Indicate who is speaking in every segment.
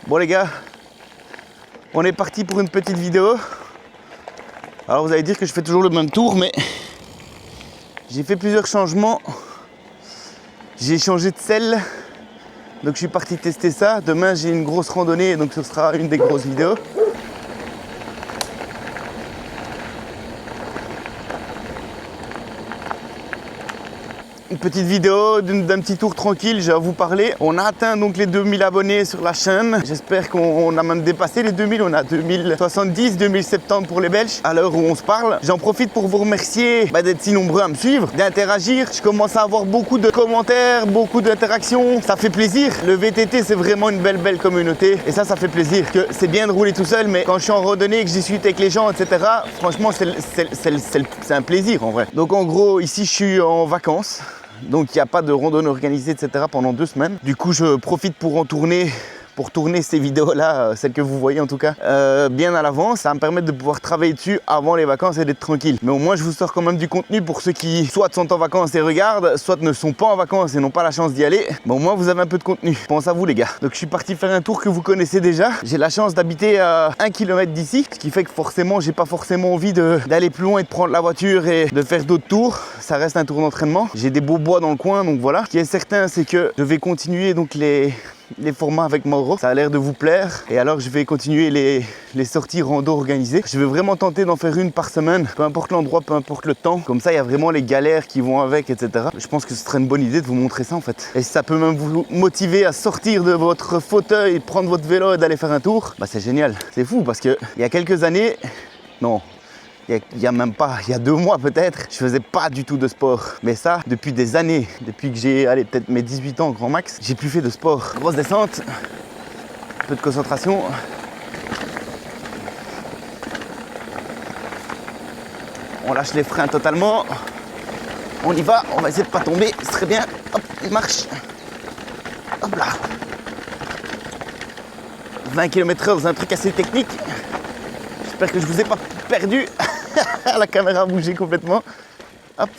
Speaker 1: Bon les gars, on est parti pour une petite vidéo. Alors vous allez dire que je fais toujours le même tour, mais j'ai fait plusieurs changements. J'ai changé de selle, donc je suis parti tester ça. Demain j'ai une grosse randonnée, donc ce sera une des grosses vidéos. Une petite vidéo d'un petit tour tranquille, je vais vous parler. On a atteint donc les 2000 abonnés sur la chaîne. J'espère qu'on a même dépassé les 2000. On a 2070, 2070 pour les Belges à l'heure où on se parle. J'en profite pour vous remercier d'être si nombreux à me suivre, d'interagir. Je commence à avoir beaucoup de commentaires, beaucoup d'interactions. Ça fait plaisir. Le VTT, c'est vraiment une belle communauté. Et ça fait plaisir. Que c'est bien de rouler tout seul, mais quand je suis en randonnée, que je discute avec les gens, etc., franchement, c'est un plaisir en vrai. Donc en gros, ici, je suis en vacances. Donc il n'y a pas de randonnée organisée, etc. pendant 2 semaines. Du coup, je profite pour tourner ces vidéos-là, celles que vous voyez en tout cas, bien à l'avance. Ça va me permettre de pouvoir travailler dessus avant les vacances et d'être tranquille. Mais au moins, je vous sors quand même du contenu pour ceux qui soit sont en vacances et regardent, soit ne sont pas en vacances et n'ont pas la chance d'y aller. Mais au moins, vous avez un peu de contenu. Pense à vous les gars. Donc je suis parti faire un tour que vous connaissez déjà. J'ai la chance d'habiter à 1 km d'ici, ce qui fait que forcément, j'ai pas forcément envie d'aller plus loin et de prendre la voiture et de faire d'autres tours. Ça reste un tour d'entraînement. J'ai des beaux bois dans le coin, donc voilà. Ce qui est certain, c'est que je vais continuer donc les formats avec Mauro, ça a l'air de vous plaire. Et alors je vais continuer les sorties rando organisées. Je vais vraiment tenter d'en faire une par semaine, peu importe l'endroit, peu importe le temps. Comme ça, il y a vraiment les galères qui vont avec, etc. Je pense que ce serait une bonne idée de vous montrer ça en fait. Et si ça peut même vous motiver à sortir de votre fauteuil, prendre votre vélo et d'aller faire un tour, bah c'est génial. C'est fou parce que il y a quelques années, non, il y a 2 mois peut-être, je faisais pas du tout de sport. Mais ça, depuis des années, depuis que j'ai peut-être mes 18 ans grand max, j'ai plus fait de sport. Grosse descente, peu de concentration. On lâche les freins totalement. On y va, on va essayer de pas tomber, c'est très bien. Hop, il marche. Hop là. 20 km/h, c'est un truc assez technique. J'espère que je vous ai pas perdu. La caméra a bougé complètement. Hop.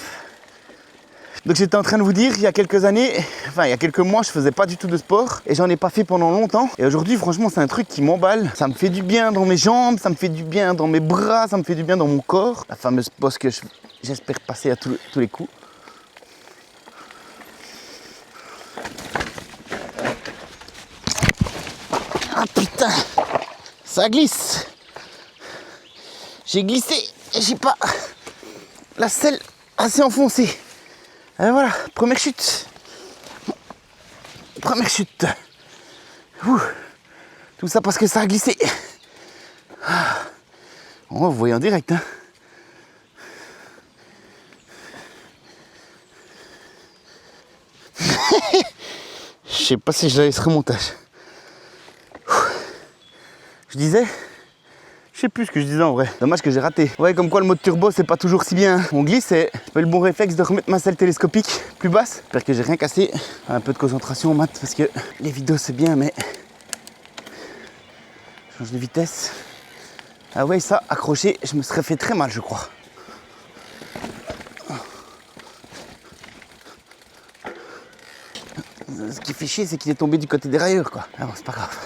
Speaker 1: Donc j'étais en train de vous dire, il y a quelques années, enfin il y a quelques mois, je faisais pas du tout de sport et j'en ai pas fait pendant longtemps. Et aujourd'hui, franchement, c'est un truc qui m'emballe. Ça me fait du bien dans mes jambes, ça me fait du bien dans mes bras, ça me fait du bien dans mon corps. La fameuse pose que j'espère passer à tous les coups. Ah putain, ça glisse. J'ai glissé et j'ai pas la selle assez enfoncée. Et voilà, première chute. Première chute. Ouh. Tout ça parce que ça a glissé. On va vous voyez en direct. Hein. Je sais pas si je laisse ce remontage. Je disais... Je sais plus ce que je disais en vrai. Dommage que j'ai raté. Ouais, comme quoi le mode turbo, c'est pas toujours si bien. On glisse et j'ai le bon réflexe de remettre ma selle télescopique plus basse. J'espère que j'ai rien cassé. Un peu de concentration, Matt, parce que les vidéos c'est bien, mais... Je change de vitesse. Ah ouais, ça, accroché, je me serais fait très mal, je crois. Ce qui fait chier, c'est qu'il est tombé du côté des railleurs, quoi. Ah bon, c'est pas grave.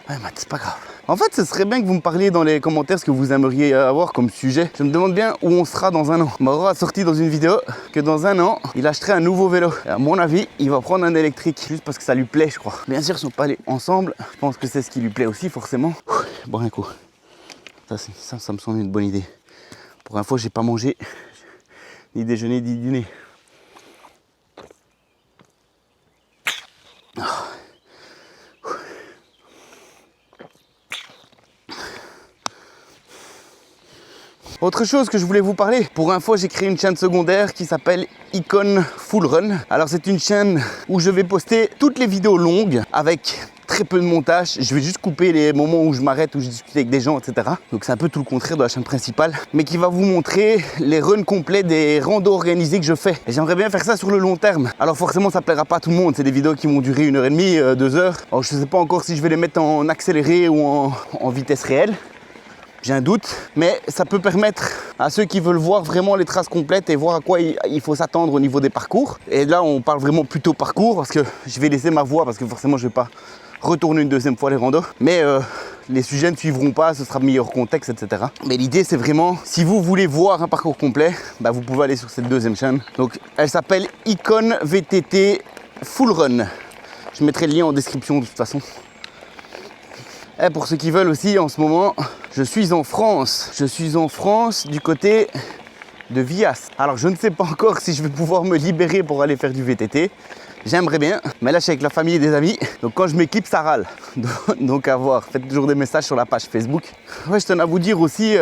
Speaker 1: Ouais, Matt, c'est pas grave. En fait, ce serait bien que vous me parliez dans les commentaires ce que vous aimeriez avoir comme sujet. Je me demande bien où on sera dans un an. Mauro a sorti dans une vidéo que dans un an, il achèterait un nouveau vélo. Et à mon avis, il va prendre un électrique, juste parce que ça lui plaît, je crois. Bien sûr, ils sont pas allés ensemble. Je pense que c'est ce qui lui plaît aussi, forcément. Bon, un coup. Ça me semble une bonne idée. Pour info, j'ai pas mangé ni déjeuner ni dîner. Autre chose que je voulais vous parler, pour info, j'ai créé une chaîne secondaire qui s'appelle Icon Full Run. Alors c'est une chaîne où je vais poster toutes les vidéos longues avec très peu de montage. Je vais juste couper les moments où je m'arrête, où je discute avec des gens, etc. Donc c'est un peu tout le contraire de la chaîne principale, mais qui va vous montrer les runs complets des randos organisés que je fais. Et j'aimerais bien faire ça sur le long terme. Alors forcément, ça plaira pas à tout le monde. C'est des vidéos qui vont durer 1h30, 2 heures. Alors je sais pas encore si je vais les mettre en accéléré ou en vitesse réelle. J'ai un doute, mais ça peut permettre à ceux qui veulent voir vraiment les traces complètes et voir à quoi il faut s'attendre au niveau des parcours. Et là, on parle vraiment plutôt parcours parce que je vais laisser ma voix parce que forcément, je vais pas retourner une deuxième fois les randos. Mais les sujets ne suivront pas, ce sera meilleur contexte, etc. Mais l'idée, c'est vraiment, si vous voulez voir un parcours complet, bah, vous pouvez aller sur cette deuxième chaîne. Donc, elle s'appelle Icon VTT Full Run. Je mettrai le lien en description de toute façon. Et pour ceux qui veulent aussi, en ce moment, je suis en France. Je suis en France du côté de Vias. Alors, je ne sais pas encore si je vais pouvoir me libérer pour aller faire du VTT. J'aimerais bien, mais là je suis avec la famille et des amis, donc quand je m'équipe ça râle. Donc à voir, faites toujours des messages sur la page Facebook. Ouais, je tenais à vous dire aussi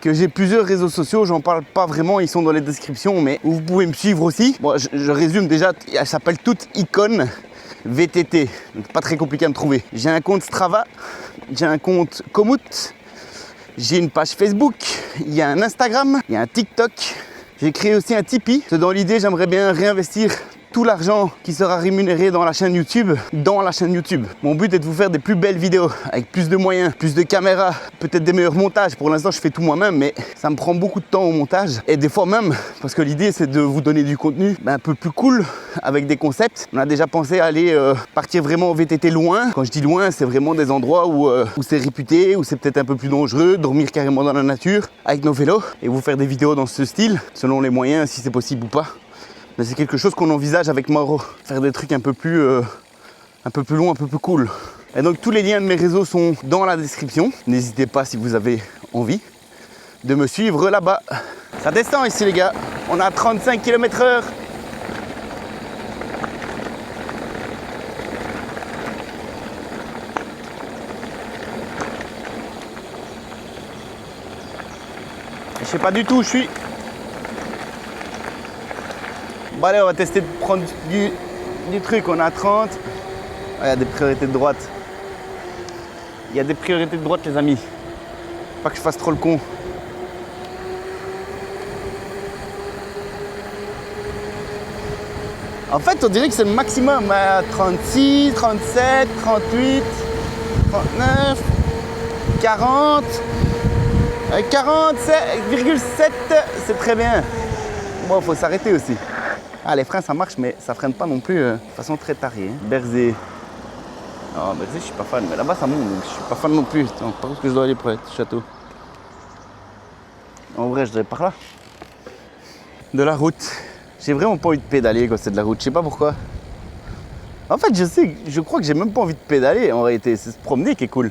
Speaker 1: que j'ai plusieurs réseaux sociaux, j'en parle pas vraiment, ils sont dans les descriptions, mais vous pouvez me suivre aussi. Bon, je résume déjà, elles s'appellent toutes Icon VTT, donc pas très compliqué à me trouver. J'ai un compte Strava, j'ai un compte Komoot, j'ai une page Facebook, il y a un Instagram, il y a un TikTok. J'ai créé aussi un Tipeee, dans l'idée j'aimerais bien réinvestir tout l'argent qui sera rémunéré dans la chaîne YouTube, Mon but est de vous faire des plus belles vidéos, avec plus de moyens, plus de caméras, peut-être des meilleurs montages. Pour l'instant, je fais tout moi-même, mais ça me prend beaucoup de temps au montage. Et des fois même, parce que l'idée, c'est de vous donner du contenu un peu plus cool, avec des concepts. On a déjà pensé à aller partir vraiment au VTT loin. Quand je dis loin, c'est vraiment des endroits où c'est réputé, où c'est peut-être un peu plus dangereux, dormir carrément dans la nature, avec nos vélos, et vous faire des vidéos dans ce style, selon les moyens, si c'est possible ou pas. Mais c'est quelque chose qu'on envisage avec Mauro, faire des trucs un peu plus longs, un peu plus cool. Et donc tous les liens de mes réseaux sont dans la description. N'hésitez pas si vous avez envie de me suivre là-bas. Ça descend ici les gars, on a 35 km/h. Je sais pas du tout où je suis. Bon allez, on va tester de prendre du truc, on a 30. Ah, il y a des priorités de droite. Il y a des priorités de droite les amis. Pas que je fasse trop le con. En fait, on dirait que c'est le maximum. 36, 37, 38, 39, 40. 47,7, c'est très bien. Bon, faut s'arrêter aussi. Ah, les freins ça marche, mais ça freine pas non plus de façon très tariée. Berzé. Oh, Berzé, je suis pas fan, mais là-bas ça monte, donc je suis pas fan non plus. Attends, par où est-ce que je dois aller pour aller au château? En vrai, je devrais par là. De la route. J'ai vraiment pas envie de pédaler quand c'est de la route, je sais pas pourquoi. En fait, je crois que j'ai même pas envie de pédaler en réalité, c'est se promener qui est cool.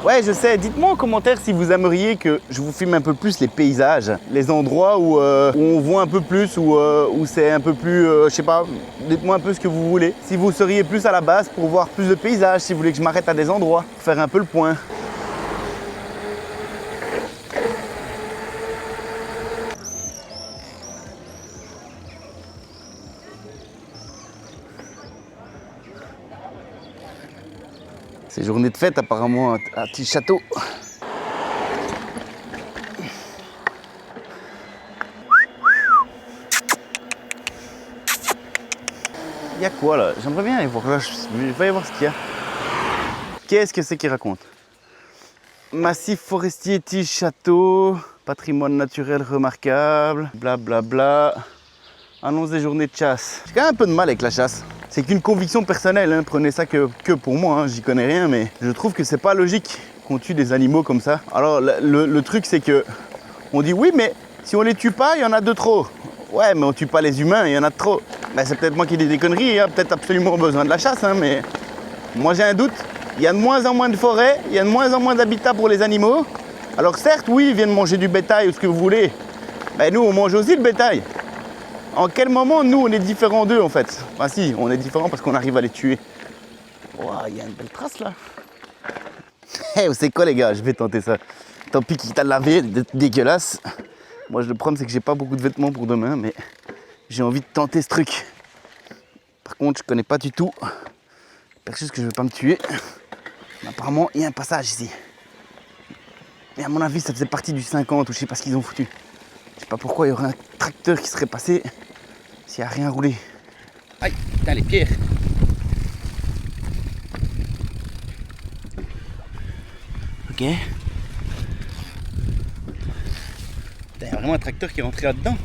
Speaker 1: Ouais, je sais. Dites-moi en commentaire si vous aimeriez que je vous filme un peu plus les paysages, les endroits où on voit un peu plus, où c'est un peu plus, je sais pas, dites-moi un peu ce que vous voulez. Si vous seriez plus à la base pour voir plus de paysages, si vous voulez que je m'arrête à des endroits, pour faire un peu le point. C'est journée de fête apparemment à Petit Château. Il y a quoi là? J'aimerais bien aller voir là, je vais aller voir ce qu'il y a. Qu'est-ce que c'est qu'il raconte? Massif forestier Petit Château, patrimoine naturel remarquable, blablabla. Bla bla. Annonce des journées de chasse. J'ai quand même un peu de mal avec la chasse. C'est qu'une conviction personnelle, hein. Prenez ça que pour moi, hein. J'y connais rien, mais je trouve que c'est pas logique qu'on tue des animaux comme ça. Alors le truc c'est que on dit oui, mais si on les tue pas, il y en a de trop. Ouais, mais on tue pas les humains, il y en a de trop. Ben, c'est peut-être moi qui dis des conneries, il y a peut-être absolument besoin de la chasse, hein, mais moi j'ai un doute. Il y a de moins en moins de forêts, il y a de moins en moins d'habitats pour les animaux. Alors certes, oui, ils viennent manger du bétail ou ce que vous voulez. Ben nous, on mange aussi le bétail. En quel moment, nous, on est différents d'eux, en fait? Enfin, si, on est différents parce qu'on arrive à les tuer. Ouah, il y a une belle trace, là. Hé, hey, c'est quoi, les gars? Je vais tenter ça. Tant pis qu'il t'a lavé, d'être dégueulasse. Moi, le problème, c'est que j'ai pas beaucoup de vêtements pour demain, mais j'ai envie de tenter ce truc. Par contre, je connais pas du tout. Quelque chose que je vais pas me tuer. Mais apparemment, il y a un passage ici. Et à mon avis, ça faisait partie du 50 ou je sais pas ce qu'ils ont foutu. Je sais pas pourquoi il y aurait un tracteur qui serait passé s'il n'y a rien roulé. Aïe, putain les pierres. Ok. Putain, il y a vraiment un tracteur qui est rentré là-dedans.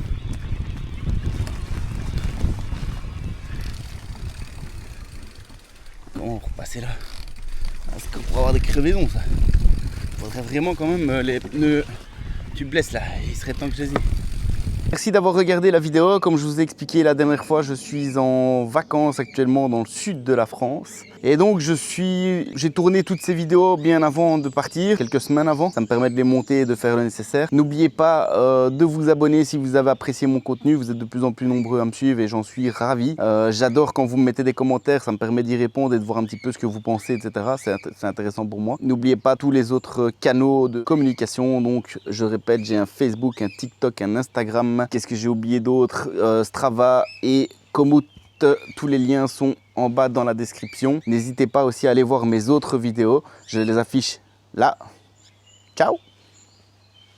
Speaker 1: Comment repasser là? C'est comme pour avoir des crevaisons ça. Faudrait vraiment quand même les pneus tubeless là, il serait temps que je les ai. Merci d'avoir regardé la vidéo. Comme je vous ai expliqué la dernière fois, je suis en vacances actuellement dans le sud de la France. Et donc j'ai tourné toutes ces vidéos bien avant de partir, quelques semaines avant. Ça me permet de les monter et de faire le nécessaire. N'oubliez pas de vous abonner si vous avez apprécié mon contenu. Vous êtes de plus en plus nombreux à me suivre et j'en suis ravi. J'adore quand vous me mettez des commentaires, ça me permet d'y répondre et de voir un petit peu ce que vous pensez, etc. C'est intéressant pour moi. N'oubliez pas tous les autres canaux de communication. Donc je répète, j'ai un Facebook, un TikTok, un Instagram. Qu'est-ce que j'ai oublié d'autre? Strava et Komoot. Tous les liens sont en bas dans la description. N'hésitez pas aussi à aller voir mes autres vidéos. Je les affiche là. Ciao!